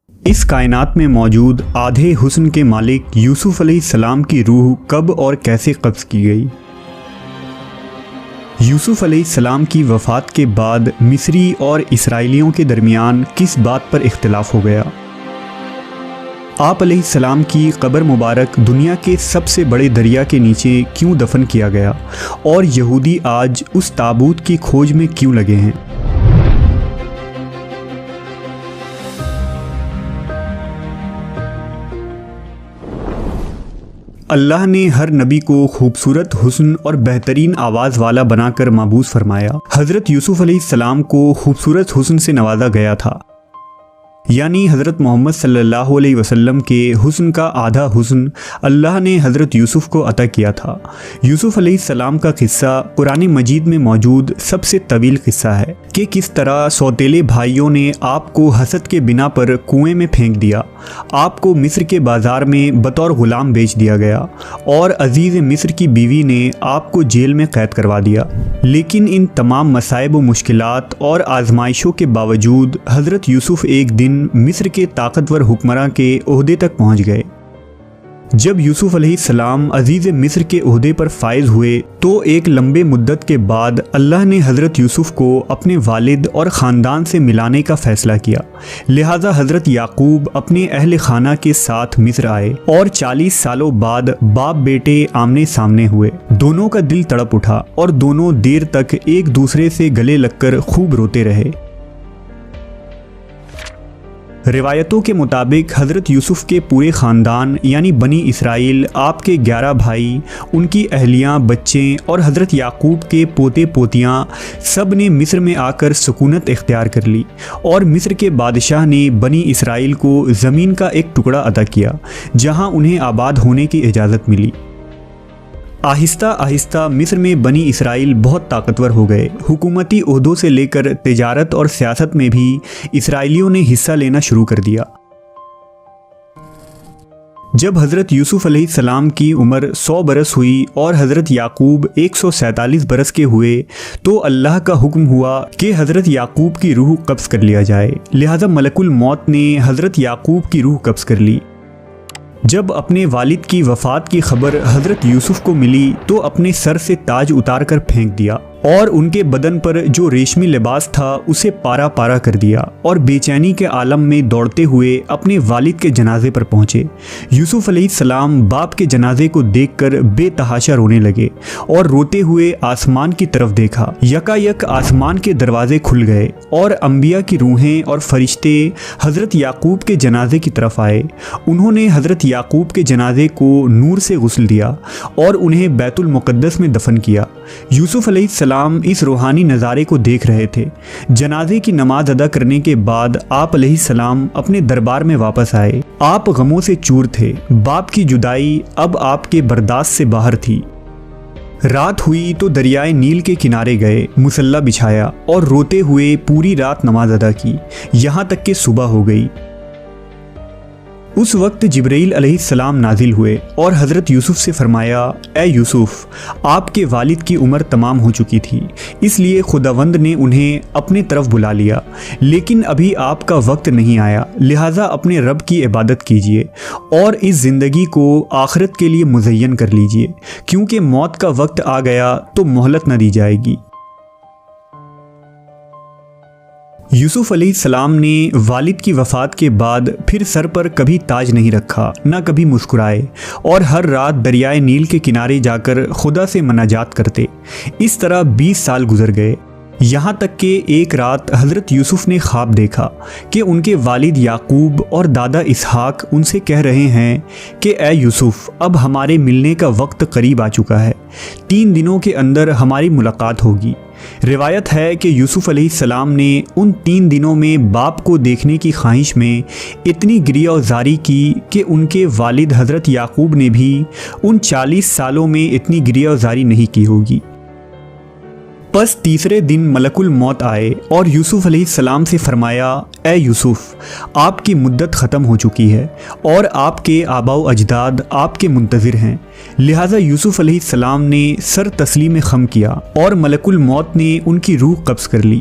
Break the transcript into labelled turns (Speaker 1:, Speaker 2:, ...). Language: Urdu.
Speaker 1: اس کائنات میں موجود آدھے حسن کے مالک یوسف علیہ السلام کی روح کب اور کیسے قبض کی گئی؟ یوسف علیہ السلام کی وفات کے بعد مصری اور اسرائیلیوں کے درمیان کس بات پر اختلاف ہو گیا؟ آپ علیہ السلام کی قبر مبارک دنیا کے سب سے بڑے دریا کے نیچے کیوں دفن کیا گیا اور یہودی آج اس تابوت کی کھوج میں کیوں لگے ہیں؟ اللہ نے ہر نبی کو خوبصورت حسن اور بہترین آواز والا بنا کر مبعوث فرمایا۔ حضرت یوسف علیہ السلام کو خوبصورت حسن سے نوازا گیا تھا، یعنی حضرت محمد صلی اللہ علیہ وسلم کے حسن کا آدھا حسن اللہ نے حضرت یوسف کو عطا کیا تھا۔ یوسف علیہ السلام کا قصہ قرآن مجید میں موجود سب سے طویل قصہ ہے کہ کس طرح سوتیلے بھائیوں نے آپ کو حسد کے بنا پر کنویں میں پھینک دیا، آپ کو مصر کے بازار میں بطور غلام بیچ دیا گیا اور عزیز مصر کی بیوی نے آپ کو جیل میں قید کروا دیا۔ لیکن ان تمام مصائب و مشکلات اور آزمائشوں کے باوجود حضرت یوسف ایک دن مصر کے طاقتور حکمراں کے عہدے تک پہنچ گئے۔ جب یوسف علیہ السلام عزیز مصر کے عہدے پر فائز ہوئے تو ایک لمبے مدت کے بعد اللہ نے حضرت یوسف کو اپنے والد اور خاندان سے ملانے کا فیصلہ کیا، لہٰذا حضرت یعقوب اپنے اہل خانہ کے ساتھ مصر آئے اور 40 سالوں بعد باپ بیٹے آمنے سامنے ہوئے۔ دونوں کا دل تڑپ اٹھا اور دونوں دیر تک ایک دوسرے سے گلے لگ کر خوب روتے رہے۔ روایتوں کے مطابق حضرت یوسف کے پورے خاندان یعنی بنی اسرائیل، آپ کے 11 بھائی، ان کی اہلیاں، بچے اور حضرت یعقوب کے پوتے پوتیاں سب نے مصر میں آ کر سکونت اختیار کر لی اور مصر کے بادشاہ نے بنی اسرائیل کو زمین کا ایک ٹکڑا عطا کیا جہاں انہیں آباد ہونے کی اجازت ملی۔ آہستہ آہستہ مصر میں بنی اسرائیل بہت طاقتور ہو گئے۔ حکومتی عہدوں سے لے کر تجارت اور سیاست میں بھی اسرائیلیوں نے حصہ لینا شروع کر دیا۔ جب حضرت یوسف علیہ السلام کی عمر 100 برس ہوئی اور حضرت یعقوب 147 برس کے ہوئے تو اللہ کا حکم ہوا کہ حضرت یعقوب کی روح قبض کر لیا جائے، لہذا ملک الموت نے حضرت یعقوب کی روح قبض کر لی۔ جب اپنے والد کی وفات کی خبر حضرت یوسف کو ملی تو اپنے سر سے تاج اتار کر پھینک دیا اور ان کے بدن پر جو ریشمی لباس تھا اسے پارا پارا کر دیا اور بے چینی کے عالم میں دوڑتے ہوئے اپنے والد کے جنازے پر پہنچے۔ یوسف علیہ السلام باپ کے جنازے کو دیکھ کر بے تحاشا رونے لگے اور روتے ہوئے آسمان کی طرف دیکھا۔ یکایک آسمان کے دروازے کھل گئے اور انبیاء کی روحیں اور فرشتے حضرت یعقوب کے جنازے کی طرف آئے۔ انہوں نے حضرت یعقوب کے جنازے کو نور سے غسل دیا اور انہیں بیت المقدس میں دفن کیا۔ یوسف علیہ السلام اس روحانی نظارے کو دیکھ رہے تھے۔ جنازے کی نماز ادا کرنے کے بعد آپ علیہ السلام اپنے دربار میں واپس آئے۔ آپ غموں سے چور تھے، باپ کی جدائی اب آپ کے برداشت سے باہر تھی۔ رات ہوئی تو دریائے نیل کے کنارے گئے، مصلی بچھایا اور روتے ہوئے پوری رات نماز ادا کی، یہاں تک کہ صبح ہو گئی۔ اس وقت جبرائیل علیہ السلام نازل ہوئے اور حضرت یوسف سے فرمایا، اے یوسف، آپ کے والد کی عمر تمام ہو چکی تھی، اس لیے خداوند نے انہیں اپنے طرف بلا لیا، لیکن ابھی آپ کا وقت نہیں آیا، لہٰذا اپنے رب کی عبادت کیجیے اور اس زندگی کو آخرت کے لیے مزین کر لیجیے، کیونکہ موت کا وقت آ گیا تو مہلت نہ دی جائے گی۔ یوسف علیہ السلام نے والد کی وفات کے بعد پھر سر پر کبھی تاج نہیں رکھا، نہ کبھی مسکرائے اور ہر رات دریائے نیل کے کنارے جا کر خدا سے مناجات کرتے۔ اس طرح 20 سال گزر گئے، یہاں تک کہ ایک رات حضرت یوسف نے خواب دیکھا کہ ان کے والد یعقوب اور دادا اسحاق ان سے کہہ رہے ہیں کہ اے یوسف، اب ہمارے ملنے کا وقت قریب آ چکا ہے، 3 دنوں کے اندر ہماری ملاقات ہوگی۔ روایت ہے کہ یوسف علیہ السلام نے ان 3 دنوں میں باپ کو دیکھنے کی خواہش میں اتنی گریہ و زاری کی کہ ان کے والد حضرت یعقوب نے بھی ان 40 سالوں میں اتنی گریہ و زاری نہیں کی ہوگی۔ پس تیسرے دن ملک الموت آئے اور یوسف علیہ السلام سے فرمایا، اے یوسف، آپ کی مدت ختم ہو چکی ہے اور آپ کے آباء و اجداد آپ کے منتظر ہیں۔ لہٰذا یوسف علیہ السلام نے سر تسلیم خم کیا اور ملک الموت نے ان کی روح قبض کر لی۔